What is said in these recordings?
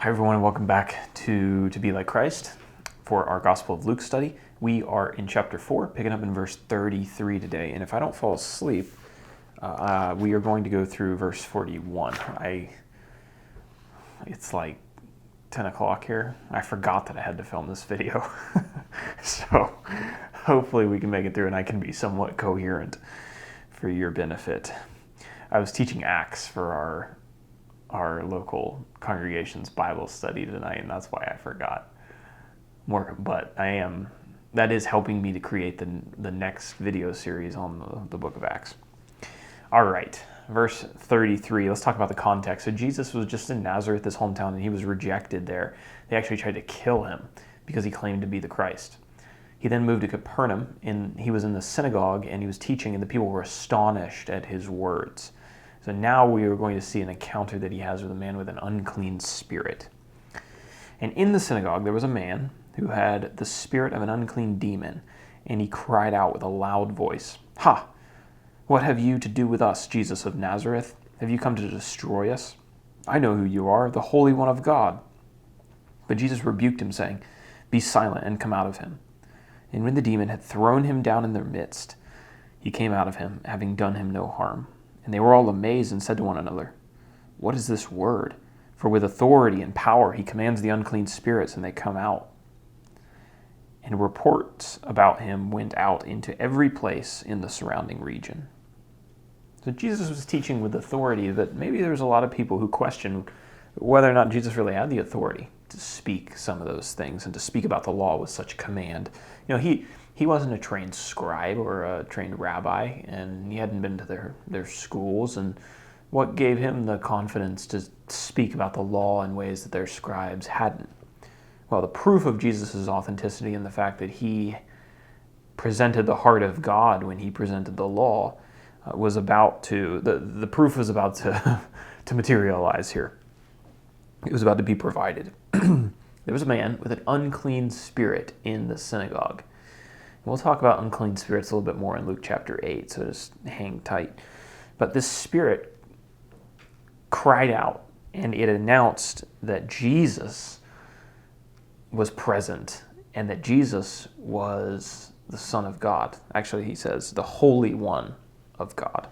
Hi everyone and welcome back to Be Like Christ for our Gospel of Luke study. We are in chapter 4, picking up in verse 33 today. And if I don't fall asleep, we are going to go through verse 41. It's like 10 o'clock here. I forgot that I had to film this video. So hopefully we can make it through and I can be somewhat coherent for your benefit. I was teaching Acts for our local congregation's Bible study tonight, and that's why I forgot more. But that is helping me to create the next video series on the book of Acts. All right, verse 33, let's talk about the context. So Jesus was just in Nazareth, his hometown, and he was rejected there. They actually tried to kill him because he claimed to be the Christ. He then moved to Capernaum, and he was in the synagogue, and he was teaching, and the people were astonished at his words. So now we are going to see an encounter that he has with a man with an unclean spirit. And in the synagogue there was a man who had the spirit of an unclean demon, and he cried out with a loud voice, "Ha! What have you to do with us, Jesus of Nazareth? Have you come to destroy us? I know who you are, the Holy One of God." But Jesus rebuked him, saying, "Be silent and come out of him." And when the demon had thrown him down in their midst, he came out of him, having done him no harm. And they were all amazed and said to one another, "What is this word? For with authority and power he commands the unclean spirits, and they come out." And reports about him went out into every place in the surrounding region. So Jesus was teaching with authority, but maybe there's a lot of people who question whether or not Jesus really had the authority to speak some of those things and to speak about the law with such command. You know, he wasn't a trained scribe or a trained rabbi, and he hadn't been to their schools. And what gave him the confidence to speak about the law in ways that their scribes hadn't? Well, the proof of Jesus' authenticity and the fact that he presented the heart of God when he presented the law was about to, the proof was about to, to materialize here. It was about to be provided. There was a man with an unclean spirit in the synagogue. We'll talk about unclean spirits a little bit more in Luke chapter 8, so just hang tight. But this spirit cried out, and it announced that Jesus was present and that Jesus was the Son of God. Actually, he says, the Holy One of God.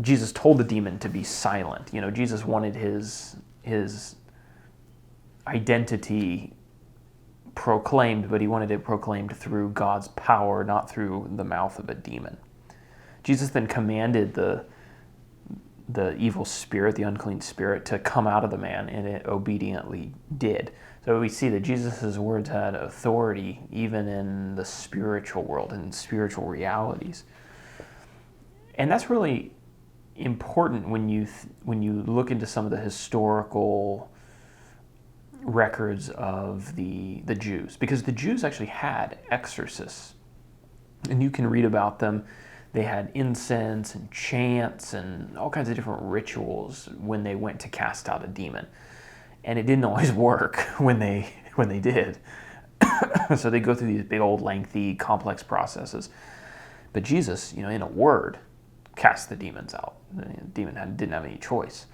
Jesus told the demon to be silent. You know, Jesus wanted his identity proclaimed, but he wanted it proclaimed through God's power, not through the mouth of a demon. Jesus then commanded the evil spirit, the unclean spirit, to come out of the man, and it obediently did. So we see that Jesus' words had authority even in the spiritual world and spiritual realities. And that's really important when you look into some of the historical records of the Jews, because the Jews actually had exorcists, and you can read about them. They had incense and chants and all kinds of different rituals when they went to cast out a demon, and it didn't always work when they did. So they go through these big old lengthy complex processes. But Jesus, in a word, cast the demons out. The demon didn't have any choice.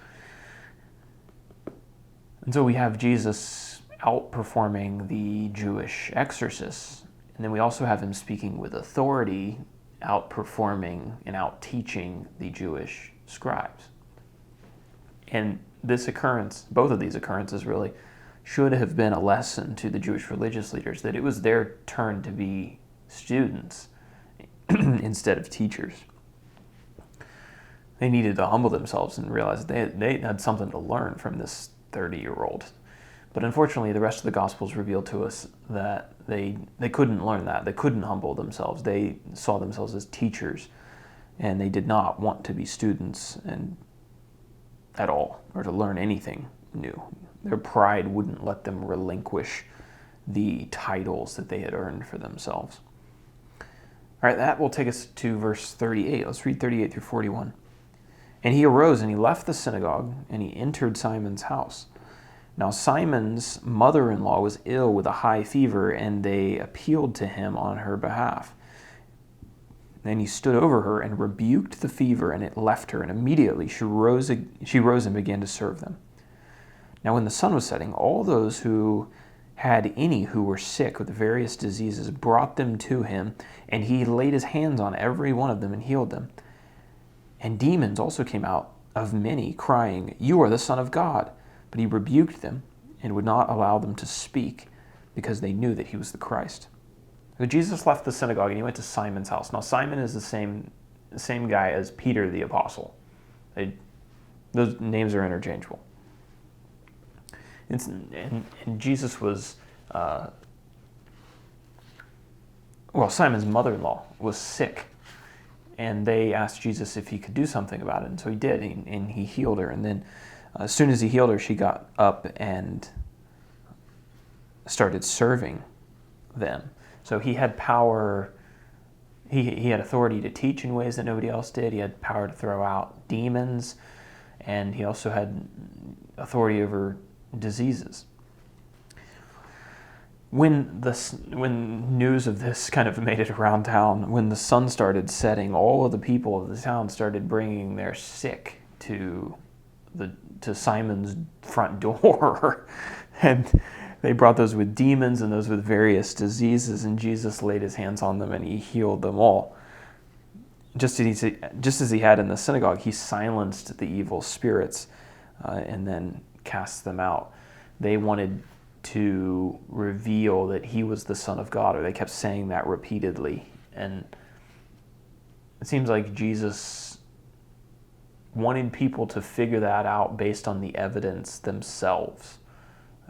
And so we have Jesus outperforming the Jewish exorcists. And then we also have him speaking with authority, outperforming and out-teaching the Jewish scribes. And this occurrence, both of these occurrences really, should have been a lesson to the Jewish religious leaders that it was their turn to be students instead of teachers. They needed to humble themselves and realize they had something to learn from this 30-year-old. But unfortunately, the rest of the Gospels reveal to us that they couldn't learn that. They couldn't humble themselves. They saw themselves as teachers, and they did not want to be students at all, or to learn anything new. Their pride wouldn't let them relinquish the titles that they had earned for themselves. All right, that will take us to verse 38. Let's read 38 through 41. And he arose and he left the synagogue and he entered Simon's house. Now Simon's mother-in-law was ill with a high fever, and they appealed to him on her behalf. Then he stood over her and rebuked the fever, and it left her, and immediately she rose and began to serve them. Now when the sun was setting, all those who had any who were sick with various diseases brought them to him, and he laid his hands on every one of them and healed them. And demons also came out of many, crying, "You are the Son of God." But he rebuked them and would not allow them to speak, because they knew that he was the Christ. So Jesus left the synagogue and he went to Simon's house. Now Simon is the same guy as Peter the apostle. Those names are interchangeable. And Jesus was, Simon's mother-in-law was sick, and they asked Jesus if he could do something about it, and so he did, and he healed her. And then as soon as he healed her, she got up and started serving them. So he had power. He had authority to teach in ways that nobody else did. He had power to throw out demons, and he also had authority over diseases. When news of this kind of made it around town, when the sun started setting, all of the people of the town started bringing their sick to Simon's front door, and they brought those with demons and those with various diseases, and Jesus laid his hands on them and he healed them all. Just as he had in the synagogue, he silenced the evil spirits and then cast them out. They wanted to reveal that he was the Son of God, or they kept saying that repeatedly. And it seems like Jesus wanted people to figure that out based on the evidence themselves,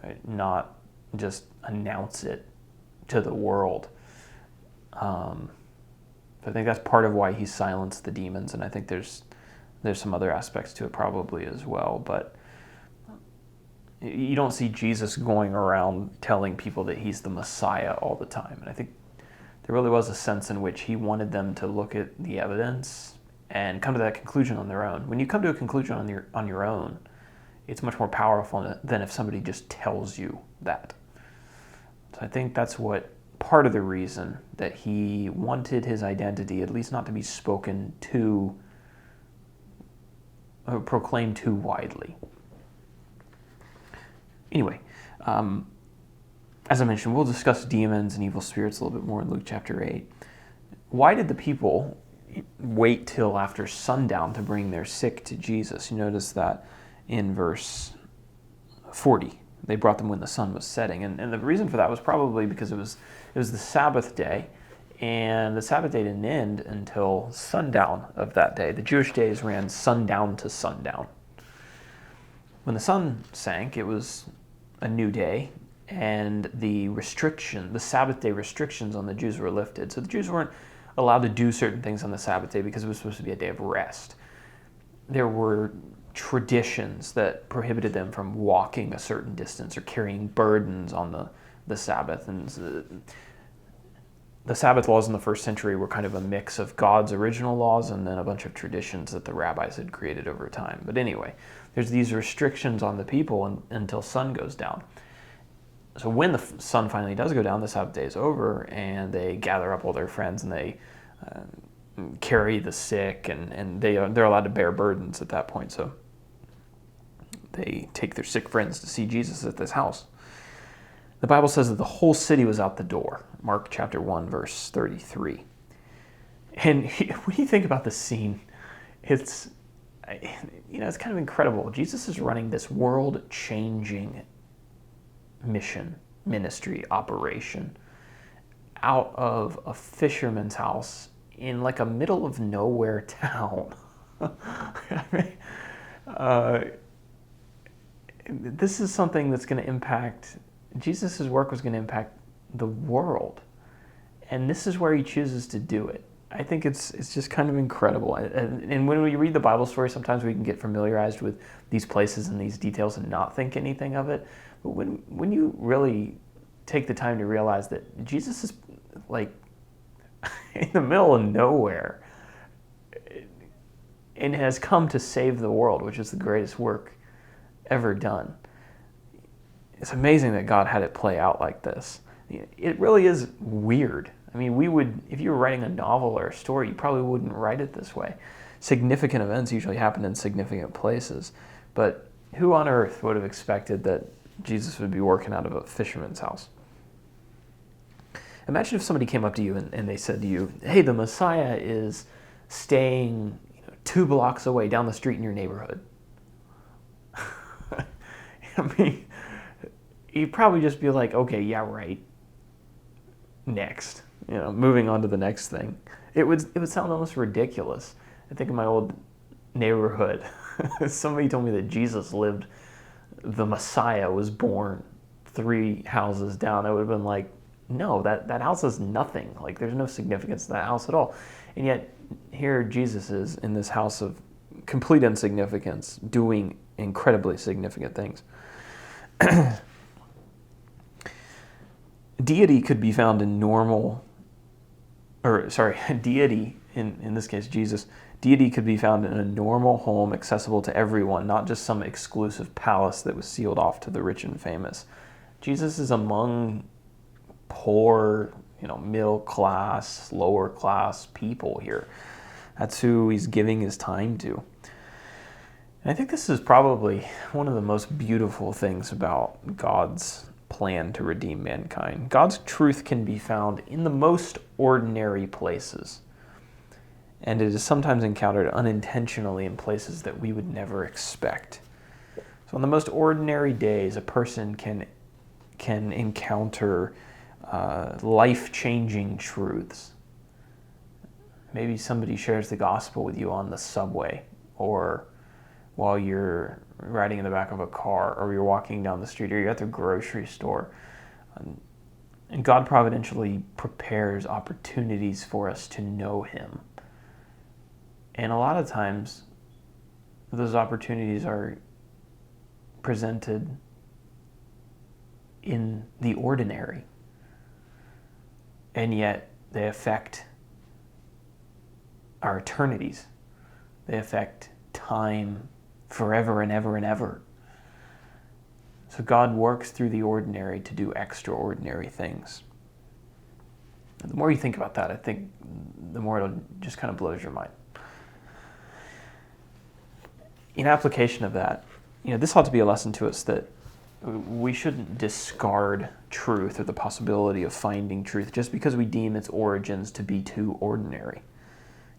right? Not just announce it to the world. I think that's part of why he silenced the demons, and I think there's some other aspects to it probably as well. But you don't see Jesus going around telling people that he's the Messiah all the time. And I think there really was a sense in which he wanted them to look at the evidence and come to that conclusion on their own. When you come to a conclusion on your own, it's much more powerful than if somebody just tells you that. So I think that's part of the reason that he wanted his identity, at least not to be spoken to or proclaimed too widely. Anyway, as I mentioned, we'll discuss demons and evil spirits a little bit more in Luke chapter 8. Why did the people wait till after sundown to bring their sick to Jesus? You notice that in verse 40. They brought them when the sun was setting. And the reason for that was probably because it was the Sabbath day, and the Sabbath day didn't end until sundown of that day. The Jewish days ran sundown to sundown. When the sun sank, it was a new day, and the Sabbath day restrictions on the Jews were lifted. So the Jews weren't allowed to do certain things on the Sabbath day because it was supposed to be a day of rest. There were traditions that prohibited them from walking a certain distance or carrying burdens on the Sabbath. And the Sabbath laws in the first century were kind of a mix of God's original laws and then a bunch of traditions that the rabbis had created over time. But anyway, there's these restrictions on the people until sun goes down. So when the sun finally does go down, the Sabbath day is over, and they gather up all their friends and they carry the sick, and they're allowed to bear burdens at that point. So they take their sick friends to see Jesus at this house. The Bible says that the whole city was out the door. Mark chapter 1, verse 33. And when you think about this scene, it's kind of incredible. Jesus is running this world-changing ministry, operation out of a fisherman's house in like a middle of nowhere town. This is something that's going to impact, Jesus' work was going to impact the world. And this is where he chooses to do it. I think it's just kind of incredible. And when we read the Bible story, sometimes we can get familiarized with these places and these details and not think anything of it. But when you really take the time to realize that Jesus is like in the middle of nowhere and has come to save the world, which is the greatest work ever done. It's amazing that God had it play out like this. It really is weird. I mean, if you were writing a novel or a story, you probably wouldn't write it this way. Significant events usually happen in significant places, but Who on earth would have expected that Jesus would be working out of a fisherman's house? Imagine if somebody came up to you and they said to you, hey, the Messiah is staying 2 blocks away down the street in your neighborhood. I mean, you'd probably just be like, okay, yeah, right. Next. Moving on to the next thing. It would sound almost ridiculous. I think in my old neighborhood, somebody told me that Jesus lived, the Messiah was born 3 houses down. I would have been like, no, that house is nothing. Like, there's no significance to that house at all. And yet, here Jesus is in this house of complete insignificance, doing incredibly significant things. Deity could be found in deity, in this case Jesus, deity could be found in a normal home accessible to everyone, not just some exclusive palace that was sealed off to the rich and famous. Jesus is among poor, middle class, lower class people here. That's who he's giving his time to. And I think this is probably one of the most beautiful things about God's plan to redeem mankind. God's truth can be found in the most ordinary places. And it is sometimes encountered unintentionally in places that we would never expect. So on the most ordinary days, a person can encounter life-changing truths. Maybe somebody shares the gospel with you on the subway, or while you're riding in the back of a car, or you're walking down the street, or you're at the grocery store. And God providentially prepares opportunities for us to know him. And a lot of times, those opportunities are presented in the ordinary. And yet, they affect our eternities. They affect time forever and ever and ever. So God works through the ordinary to do extraordinary things. And the more you think about that, I think the more it'll just kind of blows your mind. In application of that, this ought to be a lesson to us that we shouldn't discard truth or the possibility of finding truth just because we deem its origins to be too ordinary.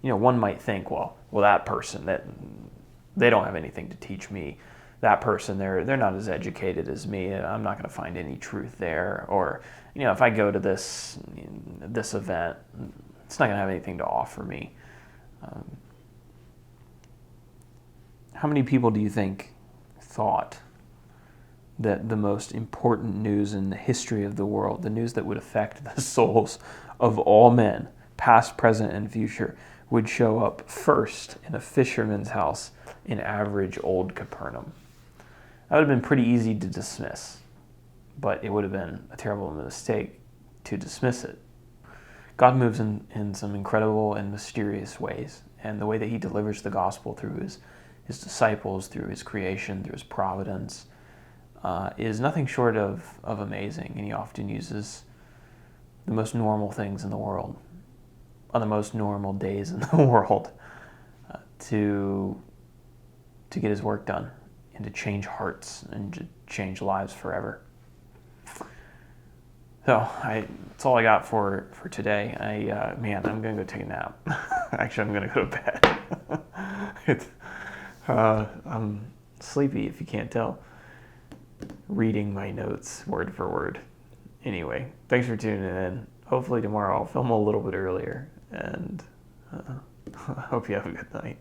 One might think, well, that person, that they don't have anything to teach me. That person, they're not as educated as me. I'm not going to find any truth there. Or, if I go to this event, it's not going to have anything to offer me. How many people do you think thought that the most important news in the history of the world, the news that would affect the souls of all men, past, present, and future, would show up first in a fisherman's house in average old Capernaum? That would have been pretty easy to dismiss, but it would have been a terrible mistake to dismiss it. God moves in some incredible and mysterious ways, and the way that he delivers the gospel through his disciples, through his creation, through his providence, is nothing short of amazing. And he often uses the most normal things in the world, on the most normal days in the world, to get his work done and to change hearts and to change lives forever. So that's all I got for today. I'm going to go take a nap. Actually, I'm going to go to bed. I'm sleepy, if you can't tell. Reading my notes word for word. Anyway, thanks for tuning in. Hopefully tomorrow I'll film a little bit earlier, and I hope you have a good night.